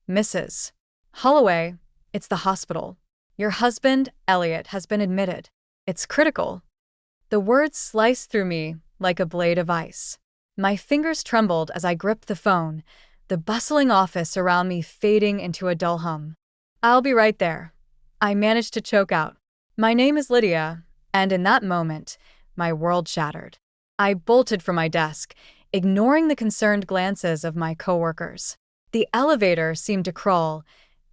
Mrs. Holloway, it's the hospital. Your husband, Elliot, has been admitted. It's critical. The words sliced through me like a blade of ice. My fingers trembled as I gripped the phone, the bustling office around me fading into a dull hum. I'll be right there. I managed to choke out. My name is Lydia, and in that moment, my world shattered. I bolted from my desk, ignoring the concerned glances of my coworkers. The elevator seemed to crawl,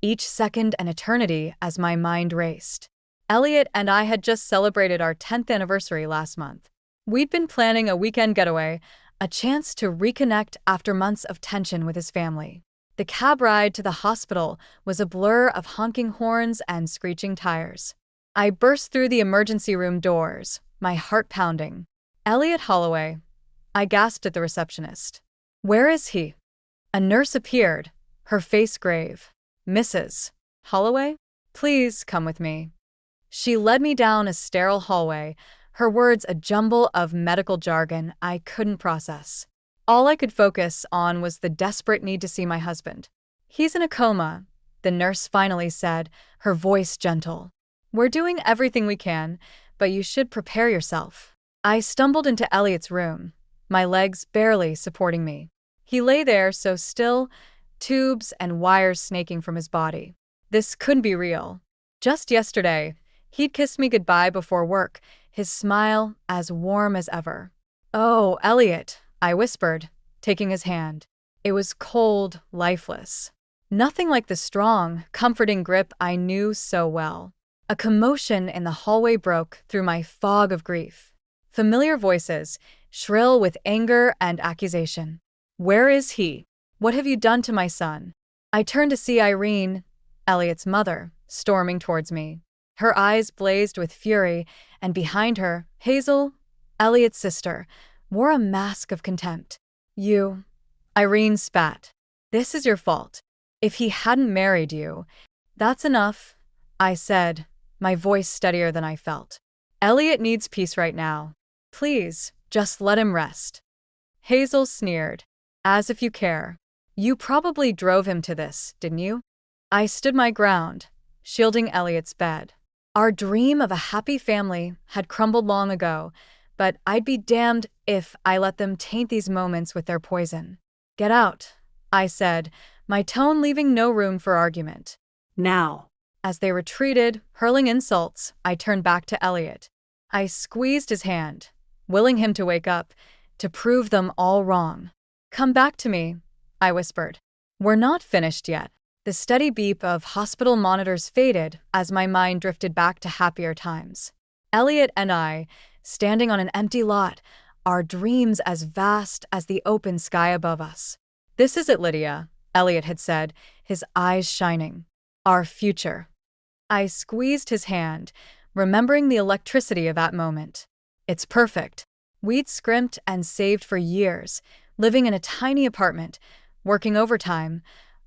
each second an eternity as my mind raced. Elliot and I had just celebrated our 10th anniversary last month. We'd been planning a weekend getaway, a chance to reconnect after months of tension with his family. The cab ride to the hospital was a blur of honking horns and screeching tires. I burst through the emergency room doors, my heart pounding. Elliot Holloway. I gasped at the receptionist. Where is he? A nurse appeared, her face grave. Mrs. Holloway? Please come with me. She led me down a sterile hallway, her words a jumble of medical jargon I couldn't process. All I could focus on was the desperate need to see my husband. He's in a coma, the nurse finally said, her voice gentle. We're doing everything we can, but you should prepare yourself. I stumbled into Elliot's room, my legs barely supporting me. He lay there so still, tubes and wires snaking from his body. This couldn't be real. Just yesterday, he'd kissed me goodbye before work, his smile as warm as ever. Oh, Elliot, I whispered, taking his hand. It was cold, lifeless. Nothing like the strong, comforting grip I knew so well. A commotion in the hallway broke through my fog of grief. Familiar voices, shrill with anger and accusation. Where is he? What have you done to my son? I turned to see Irene, Elliot's mother, storming towards me. Her eyes blazed with fury, and behind her, Hazel, Elliot's sister, wore a mask of contempt. You, Irene spat. This is your fault. If he hadn't married you, that's enough, I said, my voice steadier than I felt. Elliot needs peace right now. Please, just let him rest. Hazel sneered. As if you care. You probably drove him to this, didn't you? I stood my ground, shielding Elliot's bed. Our dream of a happy family had crumbled long ago, but I'd be damned if I let them taint these moments with their poison. Get out, I said, my tone leaving no room for argument. Now. As they retreated, hurling insults, I turned back to Elliot. I squeezed his hand, willing him to wake up, to prove them all wrong. Come back to me, I whispered. We're not finished yet. The steady beep of hospital monitors faded as my mind drifted back to happier times. Elliot and I, standing on an empty lot, our dreams as vast as the open sky above us. This is it, Lydia, Elliot had said, his eyes shining. Our future. I squeezed his hand, remembering the electricity of that moment. It's perfect. We'd scrimped and saved for years, living in a tiny apartment, working overtime,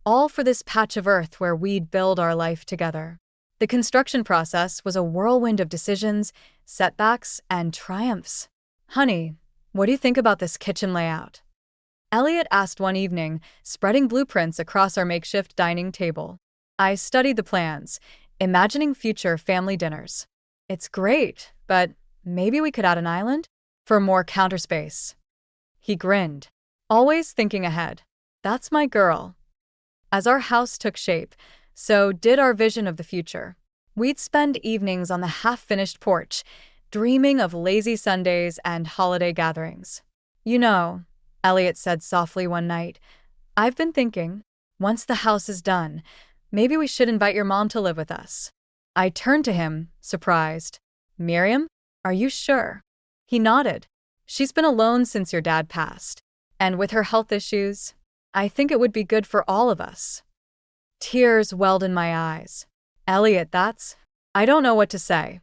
all for this patch of earth where we'd build our life together. The construction process was a whirlwind of decisions, setbacks, and triumphs. Honey, what do you think about this kitchen layout? Elliot asked one evening, spreading blueprints across our makeshift dining table. I studied the plans, imagining future family dinners. It's great, but maybe we could add an island? For more counter space. He grinned. Always thinking ahead. That's my girl. As our house took shape, so did our vision of the future. We'd spend evenings on the half-finished porch, dreaming of lazy Sundays and holiday gatherings. You know, Elliot said softly one night, I've been thinking, once the house is done, maybe we should invite your mom to live with us. I turned to him, surprised. Miriam? Are you sure? He nodded. She's been alone since your dad passed. And with her health issues, I think it would be good for all of us. Tears welled in my eyes. Elliot, I don't know what to say.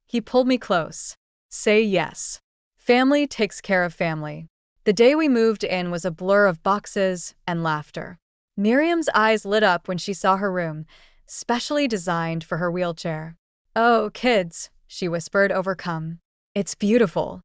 He pulled me close. Say yes. Family takes care of family. The day we moved in was a blur of boxes and laughter. Miriam's eyes lit up when she saw her room, specially designed for her wheelchair. Oh, kids, she whispered, overcome. It's beautiful.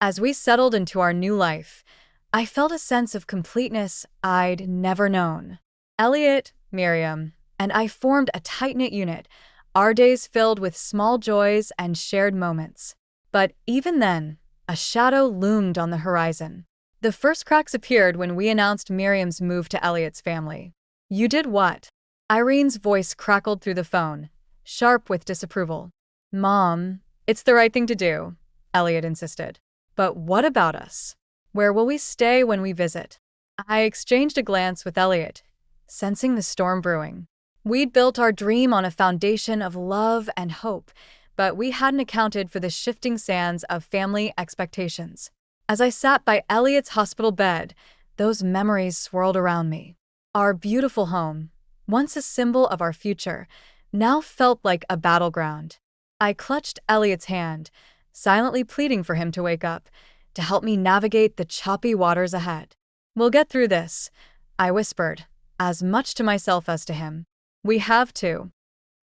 As we settled into our new life, I felt a sense of completeness I'd never known. Elliot, Miriam, and I formed a tight-knit unit, our days filled with small joys and shared moments. But even then, a shadow loomed on the horizon. The first cracks appeared when we announced Miriam's move to Elliot's family. "You did what?" Irene's voice crackled through the phone, sharp with disapproval. "Mom, it's the right thing to do," Elliot insisted. "But what about us? Where will we stay when we visit?" I exchanged a glance with Elliot, sensing the storm brewing. We'd built our dream on a foundation of love and hope, but we hadn't accounted for the shifting sands of family expectations. As I sat by Elliot's hospital bed, those memories swirled around me. Our beautiful home, once a symbol of our future, now felt like a battleground. I clutched Elliot's hand, silently pleading for him to wake up, to help me navigate the choppy waters ahead. "We'll get through this," I whispered, as much to myself as to him. "We have to."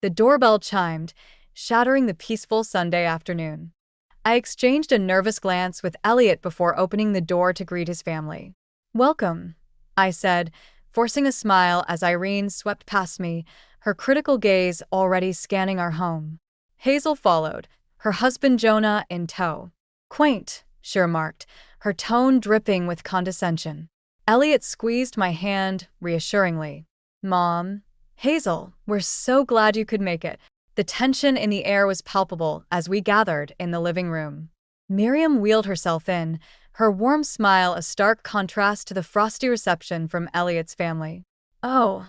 The doorbell chimed, shattering the peaceful Sunday afternoon. I exchanged a nervous glance with Elliot before opening the door to greet his family. "Welcome," I said, forcing a smile as Irene swept past me, her critical gaze already scanning our home. Hazel followed, her husband Jonah in tow. "Quaint," she remarked, her tone dripping with condescension. Elliot squeezed my hand reassuringly. "Mom, Hazel, we're so glad you could make it." The tension in the air was palpable as we gathered in the living room. Miriam wheeled herself in, her warm smile a stark contrast to the frosty reception from Elliot's family. "Oh,"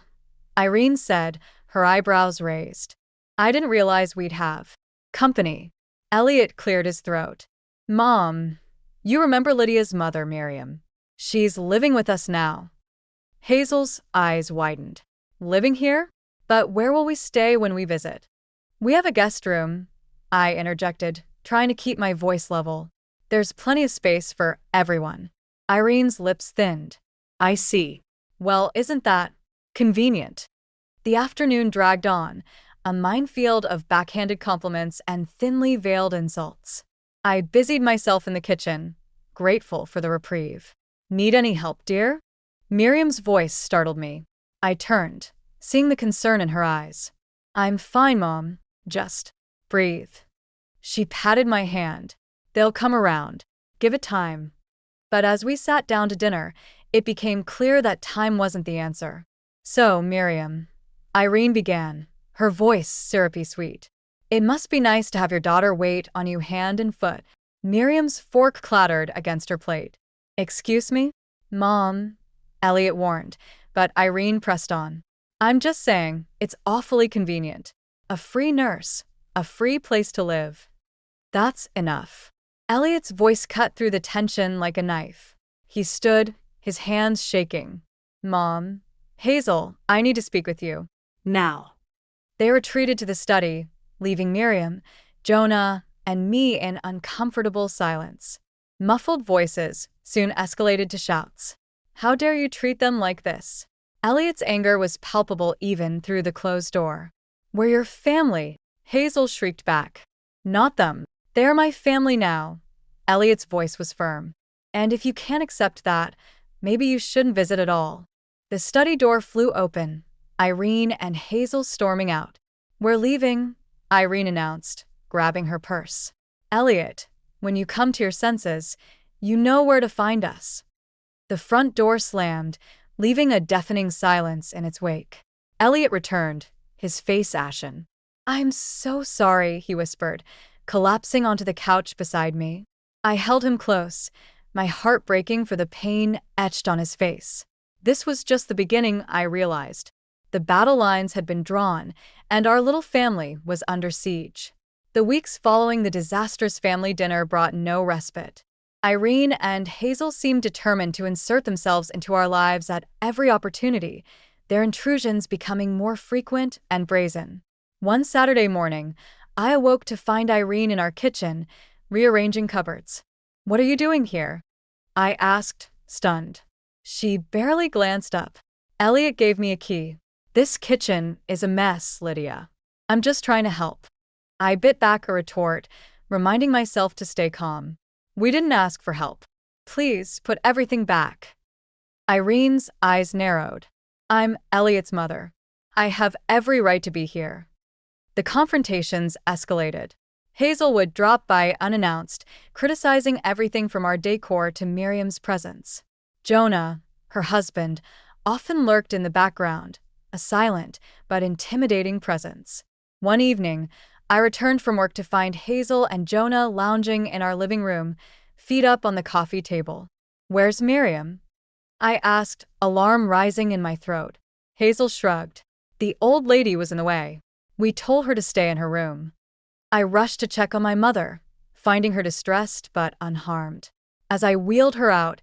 Irene said, her eyebrows raised. "I didn't realize we'd have company." Elliot cleared his throat. "Mom, you remember Lydia's mother, Miriam. She's living with us now." Hazel's eyes widened. "Living here? But where will we stay when we visit?" "We have a guest room," I interjected, trying to keep my voice level. "There's plenty of space for everyone." Irene's lips thinned. "I see. Well, isn't that convenient?" The afternoon dragged on, a minefield of backhanded compliments and thinly veiled insults. I busied myself in the kitchen, grateful for the reprieve. "Need any help, dear?" Miriam's voice startled me. I turned, seeing the concern in her eyes. "I'm fine, Mom. Just breathe." She patted my hand. "They'll come around. Give it time." But as we sat down to dinner, it became clear that time wasn't the answer. "So, Miriam," Irene began, her voice syrupy sweet. "It must be nice to have your daughter wait on you hand and foot." Miriam's fork clattered against her plate. "Excuse me, Mom," Elliot warned, but Irene pressed on. "I'm just saying, it's awfully convenient. A free nurse, a free place to live. That's enough." Elliot's voice cut through the tension like a knife. He stood, his hands shaking. "Mom, Hazel, I need to speak with you. Now." They retreated to the study, leaving Miriam, Jonah, and me in uncomfortable silence. Muffled voices soon escalated to shouts. "How dare you treat them like this?" Elliot's anger was palpable even through the closed door. "We're your family," Hazel shrieked back. "Not them. They're my family now." Elliot's voice was firm. "And if you can't accept that, maybe you shouldn't visit at all." The study door flew open, Irene and Hazel storming out. "We're leaving," Irene announced, grabbing her purse. "Elliot, when you come to your senses, you know where to find us." The front door slammed, leaving a deafening silence in its wake. Elliot returned, his face ashen. "I'm so sorry," he whispered, collapsing onto the couch beside me. I held him close, my heart breaking for the pain etched on his face. This was just the beginning, I realized. The battle lines had been drawn, and our little family was under siege. The weeks following the disastrous family dinner brought no respite. Irene and Hazel seemed determined to insert themselves into our lives at every opportunity, their intrusions becoming more frequent and brazen. One Saturday morning, I awoke to find Irene in our kitchen, rearranging cupboards. "What are you doing here?" I asked, stunned. She barely glanced up. "Elliot gave me a key. This kitchen is a mess, Lydia. I'm just trying to help." I bit back a retort, reminding myself to stay calm. "We didn't ask for help. Please put everything back." Irene's eyes narrowed. "I'm Elliot's mother. I have every right to be here. The confrontations escalated. Hazel would drop by unannounced, criticizing everything from our decor to Miriam's presence. Jonah, her husband, often lurked in the background, a silent but intimidating presence. One evening, I returned from work to find Hazel and Jonah lounging in our living room, feet up on the coffee table. "Where's Miriam?" I asked, alarm rising in my throat. Hazel shrugged. "The old lady was in the way. We told her to stay in her room." I rushed to check on my mother, finding her distressed but unharmed. As I wheeled her out,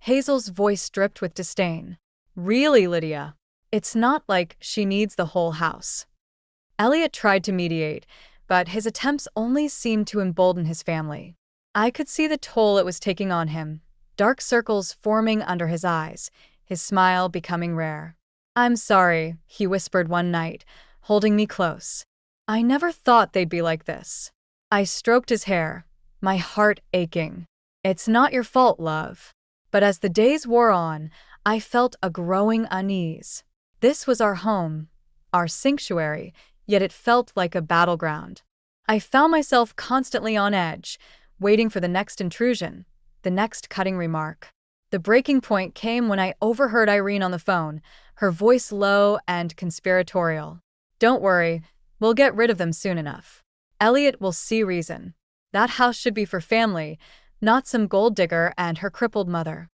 Hazel's voice dripped with disdain. "Really, Lydia? It's not like she needs the whole house." Elliot tried to mediate, but his attempts only seemed to embolden his family. I could see the toll it was taking on him, dark circles forming under his eyes, his smile becoming rare. "I'm sorry," he whispered one night, holding me close. "I never thought they'd be like this." I stroked his hair, my heart aching. "It's not your fault, love." But as the days wore on, I felt a growing unease. This was our home, our sanctuary, yet it felt like a battleground. I found myself constantly on edge, waiting for the next intrusion, the next cutting remark. The breaking point came when I overheard Irene on the phone, her voice low and conspiratorial. "Don't worry, we'll get rid of them soon enough. Elliot will see reason. That house should be for family, not some gold digger and her crippled mother."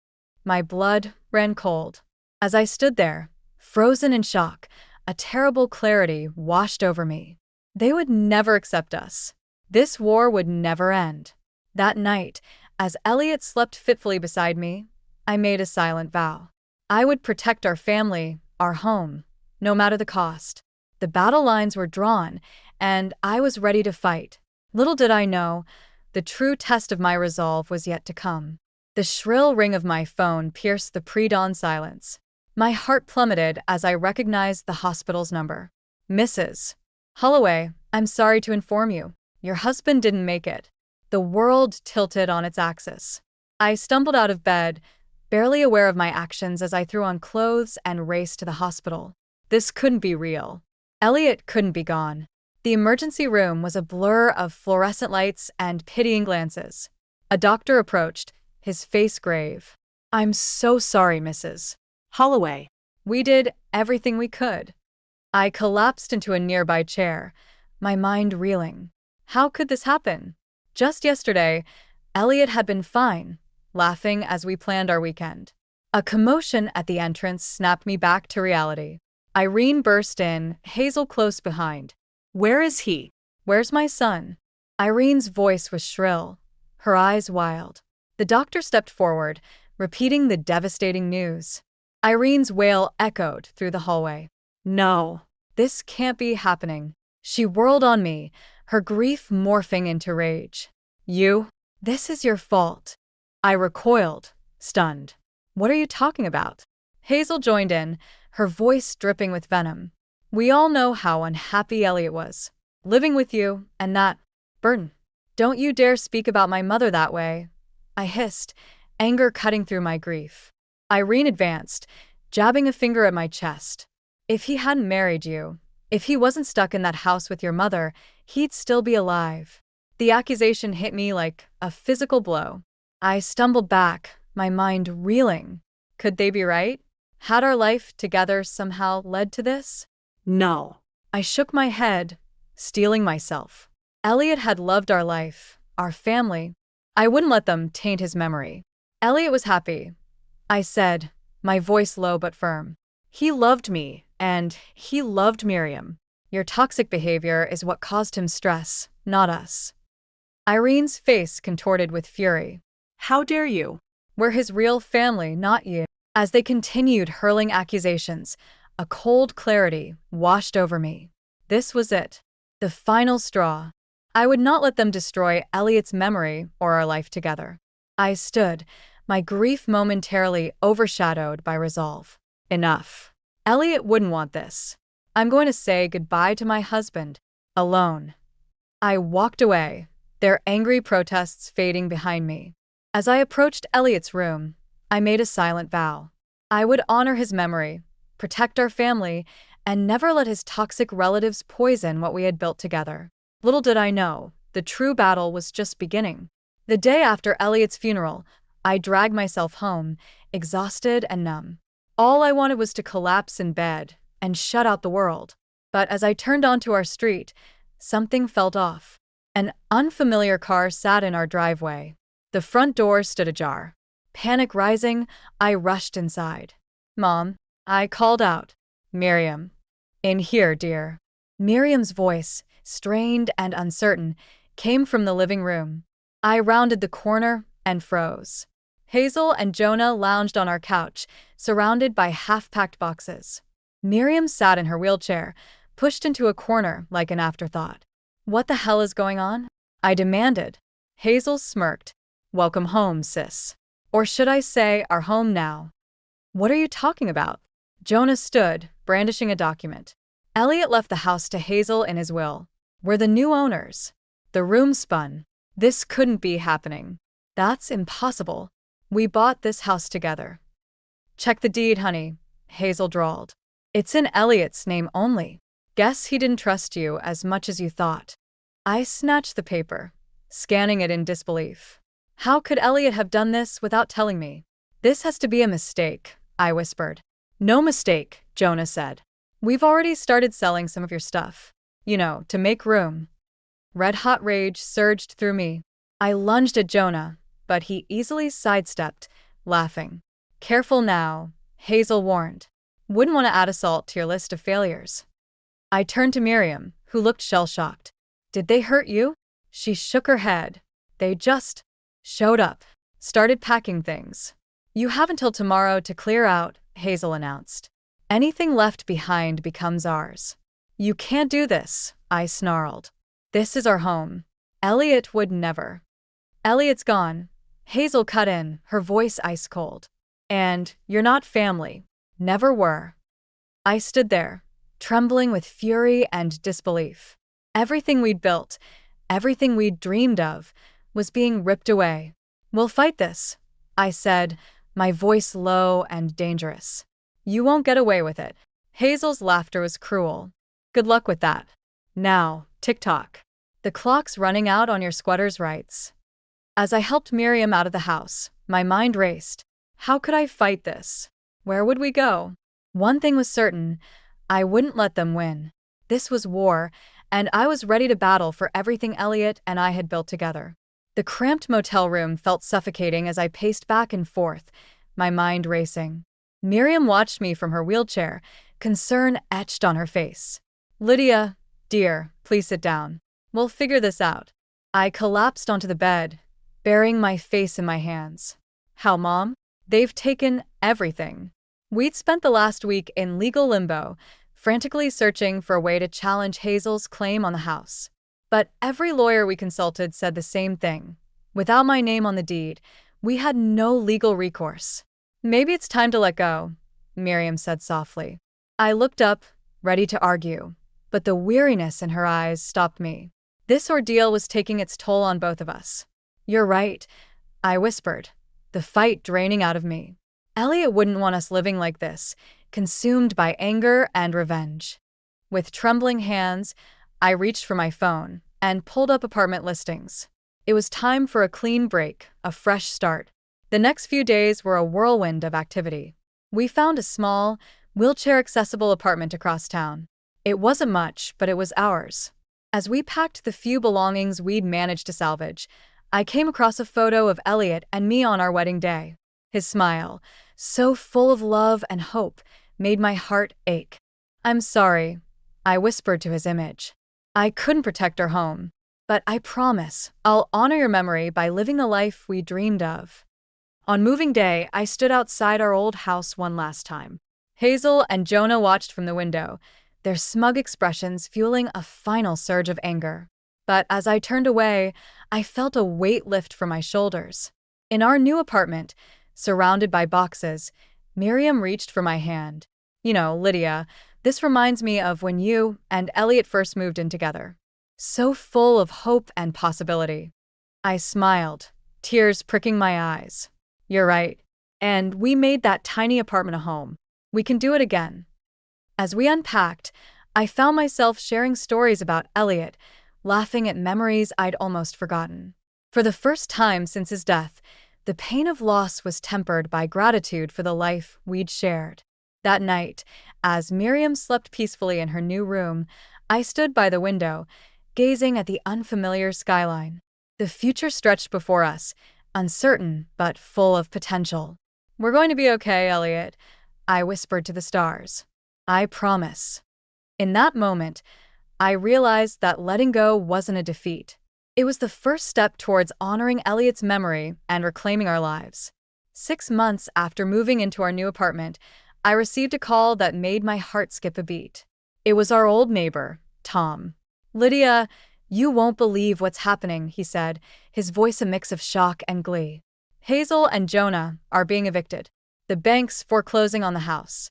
My blood ran cold. As I stood there, frozen in shock, a terrible clarity washed over me. They would never accept us. This war would never end. That night, as Elliot slept fitfully beside me, I made a silent vow. I would protect our family, our home, no matter the cost. The battle lines were drawn, and I was ready to fight. Little did I know, the true test of my resolve was yet to come. The shrill ring of my phone pierced the pre-dawn silence. My heart plummeted as I recognized the hospital's number. "Mrs. Wh00re, I'm sorry to inform you, your husband didn't make it." The world tilted on its axis. I stumbled out of bed, barely aware of my actions as I threw on clothes and raced to the hospital. This couldn't be real. Elliot couldn't be gone. The emergency room was a blur of fluorescent lights and pitying glances. A doctor approached, his face grave. "I'm so sorry, Mrs. Wh00re. We did everything we could." I collapsed into a nearby chair, my mind reeling. How could this happen? Just yesterday, Elliot had been fine, laughing as we planned our weekend. A commotion at the entrance snapped me back to reality. Irene burst in, Hazel close behind. "Where is he? Where's my son?" Irene's voice was shrill, her eyes wild. The doctor stepped forward, repeating the devastating news. Irene's wail echoed through the hallway. "No, this can't be happening." She whirled on me, her grief morphing into rage. This is your fault." I recoiled, stunned. "What are you talking about?" Hazel joined in, her voice dripping with venom. "We all know how unhappy Elliot was, living with you, and that burden. Don't you dare speak about my mother that way," I hissed, anger cutting through my grief. Irene advanced, jabbing a finger at my chest. "If he hadn't married you, if he wasn't stuck in that house with your mother, he'd still be alive." The accusation hit me like a physical blow. I stumbled back, my mind reeling. Could they be right? Had our life together somehow led to this? No. I shook my head, steeling myself. Elliot had loved our life, our family. I wouldn't let them taint his memory. Elliot was happy, I said, my voice low but firm. He loved me, and he loved Miriam. Your toxic behavior is what caused him stress, not us. Irene's face contorted with fury. How dare you? We're his real family, not you. As they continued hurling accusations, a cold clarity washed over me. This was it. The final straw. I would not let them destroy Elliot's memory or our life together. I stood, my grief momentarily overshadowed by resolve. Enough. Elliot wouldn't want this. I'm going to say goodbye to my husband, alone. I walked away, their angry protests fading behind me. As I approached Elliot's room, I made a silent vow. I would honor his memory, protect our family, and never let his toxic relatives poison what we had built together. Little did I know, the true battle was just beginning. The day after Elliot's funeral, I dragged myself home, exhausted and numb. All I wanted was to collapse in bed and shut out the world. But as I turned onto our street, something felt off. An unfamiliar car sat in our driveway. The front door stood ajar. Panic rising, I rushed inside. "Mom," I called out. "Miriam." "In here, dear." Miriam's voice, strained and uncertain, came from the living room. I rounded the corner and froze. Hazel and Jonah lounged on our couch, surrounded by half-packed boxes. Miriam sat in her wheelchair, pushed into a corner like an afterthought. "What the hell is going on?" I demanded. Hazel smirked. "Welcome home, sis. Or should I say, our home now." "What are you talking about?" Jonah stood, brandishing a document. "Elliot left the house to Hazel in his will. We're the new owners." The room spun. This couldn't be happening. "That's impossible. We bought this house together." "Check the deed, honey," Hazel drawled. "It's in Elliot's name only. Guess he didn't trust you as much as you thought." I snatched the paper, scanning it in disbelief. How could Elliot have done this without telling me? "This has to be a mistake," I whispered. "No mistake," Jonah said. "We've already started selling some of your stuff. You know, to make room." Red-hot rage surged through me. I lunged at Jonah, but he easily sidestepped, laughing. "Careful now," Hazel warned. "Wouldn't want to add assault to your list of failures." I turned to Miriam, who looked shell-shocked. "Did they hurt you?" She shook her head. "They just showed up, started packing things." "You have until tomorrow to clear out," Hazel announced. "Anything left behind becomes ours." "You can't do this," I snarled. "This is our home. Elliot would never." "Elliot's gone," Hazel cut in, her voice ice-cold. "And you're not family. Never were." I stood there, trembling with fury and disbelief. Everything we'd built, everything we'd dreamed of, was being ripped away. "We'll fight this," I said, my voice low and dangerous. "You won't get away with it." Hazel's laughter was cruel. "Good luck with that. Now, tick-tock. The clock's running out on your squatter's rights." As I helped Miriam out of the house, my mind raced. How could I fight this? Where would we go? One thing was certain, I wouldn't let them win. This was war, and I was ready to battle for everything Elliot and I had built together. The cramped motel room felt suffocating as I paced back and forth, my mind racing. Miriam watched me from her wheelchair, concern etched on her face. "Lydia, dear, please sit down. We'll figure this out." I collapsed onto the bed, burying my face in my hands. "How, Mom?" "They've taken everything." We'd spent the last week in legal limbo, frantically searching for a way to challenge Hazel's claim on the house. But every lawyer we consulted said the same thing. Without my name on the deed, we had no legal recourse. "Maybe it's time to let go," Miriam said softly. I looked up, ready to argue, but the weariness in her eyes stopped me. This ordeal was taking its toll on both of us. "You're right," I whispered, the fight draining out of me. Elliot wouldn't want us living like this, consumed by anger and revenge. With trembling hands, I reached for my phone and pulled up apartment listings. It was time for a clean break, a fresh start. The next few days were a whirlwind of activity. We found a small, wheelchair-accessible apartment across town. It wasn't much, but it was ours. As we packed the few belongings we'd managed to salvage, I came across a photo of Elliot and me on our wedding day. His smile, so full of love and hope, made my heart ache. "I'm sorry," I whispered to his image. "I couldn't protect our home. But I promise, I'll honor your memory by living the life we dreamed of." On moving day, I stood outside our old house one last time. Hazel and Jonah watched from the window, their smug expressions fueling a final surge of anger. But as I turned away, I felt a weight lift from my shoulders. In our new apartment, surrounded by boxes, Miriam reached for my hand. "You know, Lydia, this reminds me of when you and Elliot first moved in together. So full of hope and possibility." I smiled, tears pricking my eyes. "You're right. And we made that tiny apartment a home. We can do it again." As we unpacked, I found myself sharing stories about Elliot, laughing at memories I'd almost forgotten. For the first time since his death, the pain of loss was tempered by gratitude for the life we'd shared. That night, as Miriam slept peacefully in her new room, I stood by the window, gazing at the unfamiliar skyline. The future stretched before us, uncertain but full of potential. "We're going to be okay, Elliot," I whispered to the stars. "I promise." In that moment, I realized that letting go wasn't a defeat. It was the first step towards honoring Elliot's memory and reclaiming our lives. 6 months after moving into our new apartment, I received a call that made my heart skip a beat. It was our old neighbor, Tom. "Lydia, you won't believe what's happening," he said, his voice a mix of shock and glee. "Hazel and Jonah are being evicted. The bank's foreclosing on the house."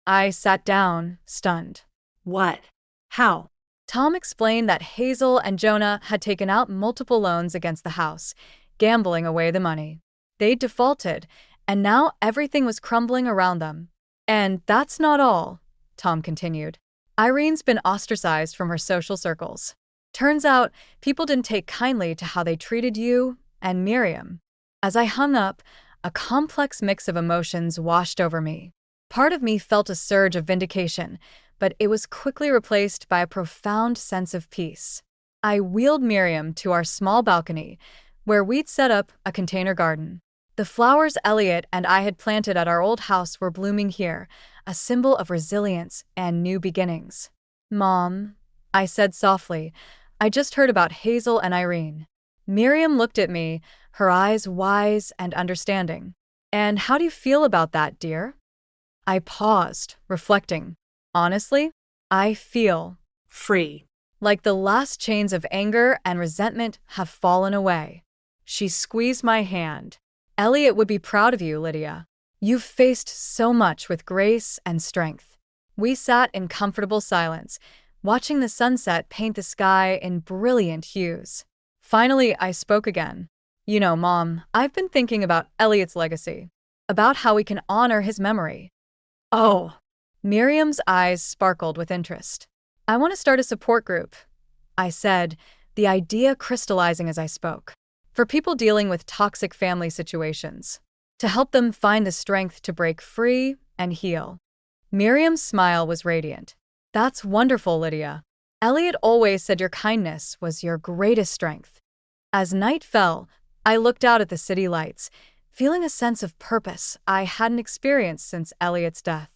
I sat down, stunned. What? How? Tom explained that Hazel and Jonah had taken out multiple loans against the house, gambling away the money. They'd defaulted, and now everything was crumbling around them. "And that's not all," Tom continued. "Irene's been ostracized from her social circles. Turns out, people didn't take kindly to how they treated you and Miriam." As I hung up, a complex mix of emotions washed over me. Part of me felt a surge of vindication, but it was quickly replaced by a profound sense of peace. I wheeled Miriam to our small balcony, where we'd set up a container garden. The flowers Elliot and I had planted at our old house were blooming here, a symbol of resilience and new beginnings. "Mom," I said softly, "I just heard about Hazel and Irene." Miriam looked at me, her eyes wise and understanding. "And how do you feel about that, dear?" I paused, reflecting. Honestly, I feel Free. like the last chains of anger and resentment have fallen away. She squeezed my hand. "Elliot would be proud of you, Lydia. You've faced so much with grace and strength." We sat in comfortable silence, watching the sunset paint the sky in brilliant hues. Finally, I spoke again. "You know, Mom, I've been thinking about Elliot's legacy, about how we can honor his memory." Oh, Miriam's eyes sparkled with interest. "I want to start a support group," I said, the idea crystallizing as I spoke, "for people dealing with toxic family situations, to help them find the strength to break free and heal." Miriam's smile was radiant. "That's wonderful, Lydia. Elliot always said your kindness was your greatest strength." As night fell, I looked out at the city lights, feeling a sense of purpose I hadn't experienced since Elliot's death.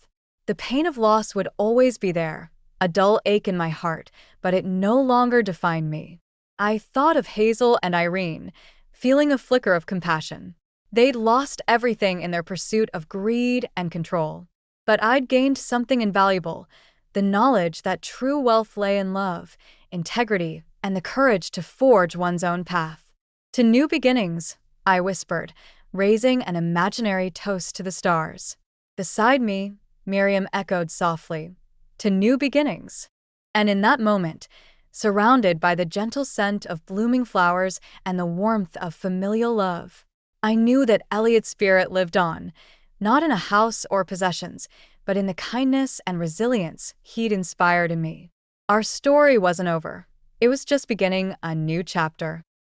The pain of loss would always be there, a dull ache in my heart, but it no longer defined me. I thought of Hazel and Irene, feeling a flicker of compassion. They'd lost everything in their pursuit of greed and control. But I'd gained something invaluable, the knowledge that true wealth lay in love, integrity, and the courage to forge one's own path. "To new beginnings," I whispered, raising an imaginary toast to the stars. Beside me, Miriam echoed softly, "To new beginnings." And in that moment, surrounded by the gentle scent of blooming flowers and the warmth of familial love, I knew that Elliot's spirit lived on, not in a house or possessions, but in the kindness and resilience he'd inspired in me. Our story wasn't over. It was just beginning a new chapter.